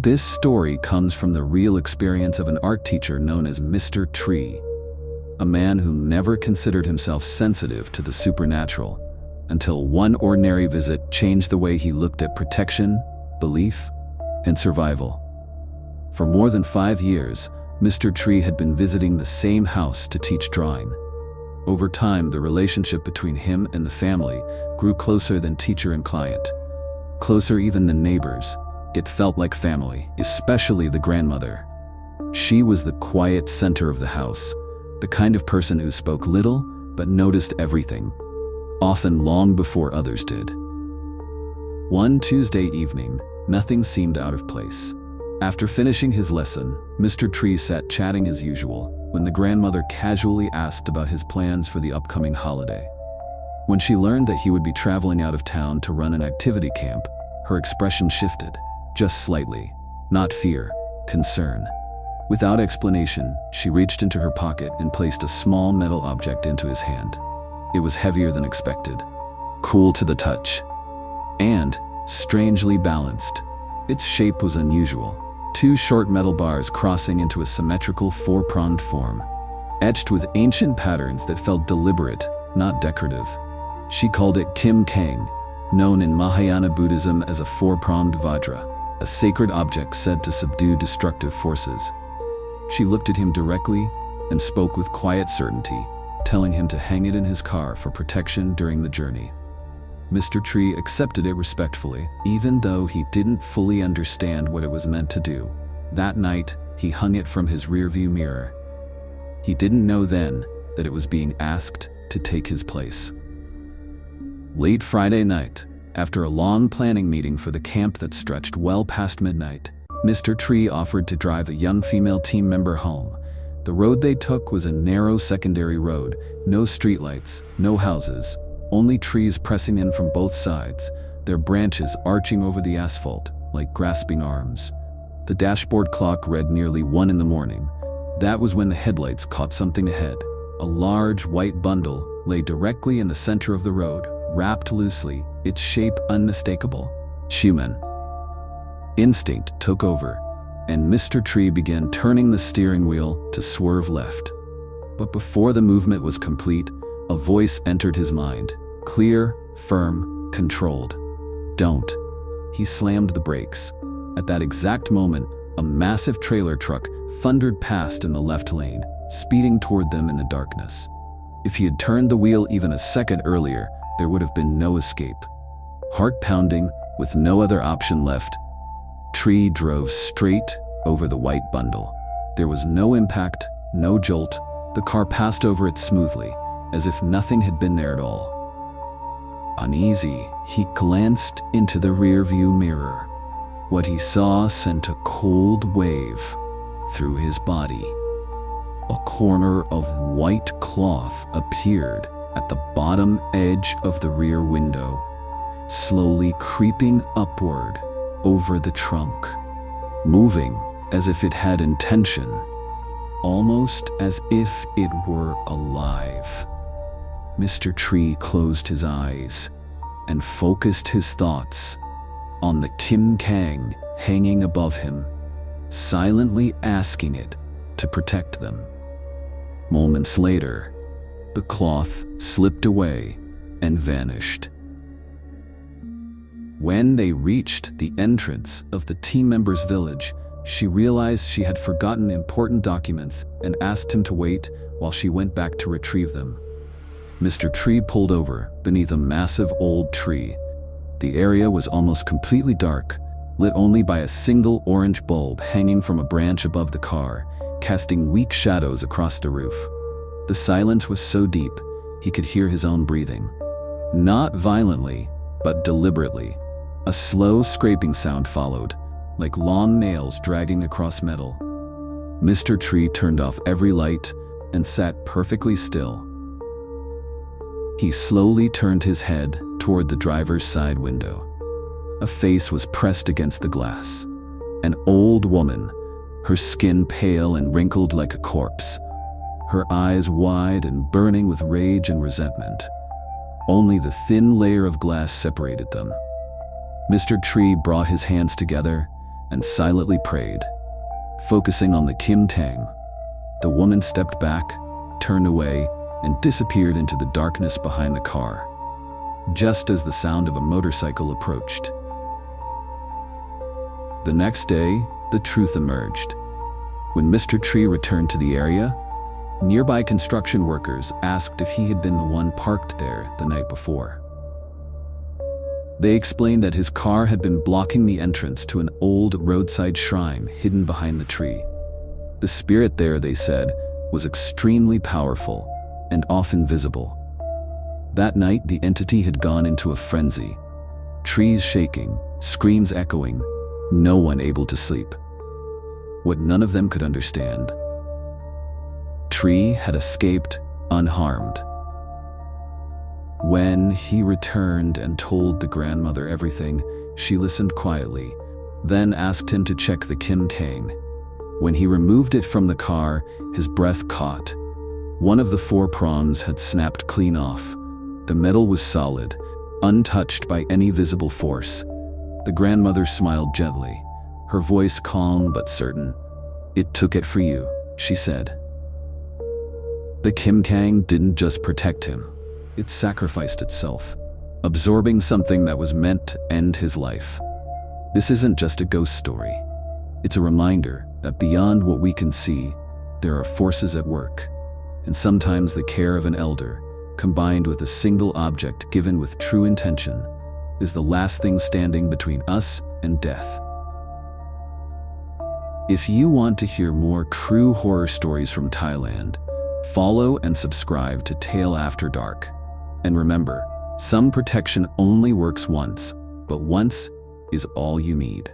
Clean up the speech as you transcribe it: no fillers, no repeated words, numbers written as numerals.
This story comes from the real experience of an art teacher known as Mr. Tree, a man who never considered himself sensitive to the supernatural until one ordinary visit changed the way he looked at protection, belief, and survival. For more than 5 years, Mr. Tree had been visiting the same house to teach drawing. Over time, the relationship between him and the family grew closer than teacher and client, closer even than neighbors. It felt like family, especially the grandmother. She was the quiet center of the house, the kind of person who spoke little but noticed everything, often long before others did. One Tuesday evening, nothing seemed out of place. After finishing his lesson, Mr. Tree sat chatting as usual when the grandmother casually asked about his plans for the upcoming holiday. When she learned that he would be traveling out of town to run an activity camp, her expression shifted, just slightly. Not fear, concern. Without explanation, she reached into her pocket and placed a small metal object into his hand. It was heavier than expected, cool to the touch, and strangely balanced. Its shape was unusual. 2 short metal bars crossing into a symmetrical 4-pronged form, etched with ancient patterns that felt deliberate, not decorative. She called it Kim Kang, known in Mahayana Buddhism as a 4-pronged vajra, a sacred object said to subdue destructive forces. She looked at him directly and spoke with quiet certainty, telling him to hang it in his car for protection during the journey. Mr. Tree accepted it respectfully, even though he didn't fully understand what it was meant to do. That night, he hung it from his rearview mirror. He didn't know then that it was being asked to take his place. Late Friday night, after a long planning meeting for the camp that stretched well past midnight, Mr. Tree offered to drive a young female team member home. The road they took was a narrow secondary road, no streetlights, no houses, only trees pressing in from both sides, their branches arching over the asphalt like grasping arms. The dashboard clock read nearly 1 in the morning. That was when the headlights caught something ahead. A large white bundle lay directly in the center of the road, wrapped loosely, its shape unmistakable. Human. Instinct took over, and Mr. Tree began turning the steering wheel to swerve left. But before the movement was complete, a voice entered his mind, clear, firm, controlled. Don't. He slammed the brakes. At that exact moment, a massive trailer truck thundered past in the left lane, speeding toward them in the darkness. If he had turned the wheel even a second earlier, there would have been no escape. Heart pounding, with no other option left, Tree drove straight over the white bundle. There was no impact, no jolt. The car passed over it smoothly, as if nothing had been there at all. Uneasy, he glanced into the rearview mirror. What he saw sent a cold wave through his body. A corner of white cloth appeared at the bottom edge of the rear window, slowly creeping upward over the trunk, moving as if it had intention, almost as if it were alive. Mr. Tree closed his eyes and focused his thoughts on the Kim Kang hanging above him, silently asking it to protect them. Moments later, the cloth slipped away and vanished. When they reached the entrance of the team member's village, she realized she had forgotten important documents and asked him to wait while she went back to retrieve them. Mr. Tree pulled over beneath a massive old tree. The area was almost completely dark, lit only by a single orange bulb hanging from a branch above the car, casting weak shadows across the roof. The silence was so deep, he could hear his own breathing. Not violently, but deliberately. A slow scraping sound followed, like long nails dragging across metal. Mr. Tree turned off every light and sat perfectly still. He slowly turned his head toward the driver's side window. A face was pressed against the glass. An old woman, her skin pale and wrinkled like a corpse, her eyes wide and burning with rage and resentment. Only the thin layer of glass separated them. Mr. Tree brought his hands together and silently prayed. Focusing on the Kim Tang, the woman stepped back, turned away, and disappeared into the darkness behind the car, just as the sound of a motorcycle approached. The next day, the truth emerged. When Mr. Tree returned to the area, nearby construction workers asked if he had been the one parked there the night before. They explained that his car had been blocking the entrance to an old roadside shrine hidden behind the tree. The spirit there, they said, was extremely powerful and often visible. That night, the entity had gone into a frenzy. Trees shaking, screams echoing, no one able to sleep. What none of them could understand: Tree had escaped unharmed. When he returned and told the grandmother everything, she listened quietly, then asked him to check the Kim Tang. When he removed it from the car, his breath caught. One of the 4 prongs had snapped clean off. The metal was solid, untouched by any visible force. The grandmother smiled gently, her voice calm but certain. "It took it for you," she said. The Kim Tang didn't just protect him, it sacrificed itself, absorbing something that was meant to end his life. This isn't just a ghost story. It's a reminder that beyond what we can see, there are forces at work. And sometimes the care of an elder, combined with a single object given with true intention, is the last thing standing between us and death. If you want to hear more true horror stories from Thailand, follow and subscribe to TaleAfterDark. And remember, some protection only works once, but once is all you need.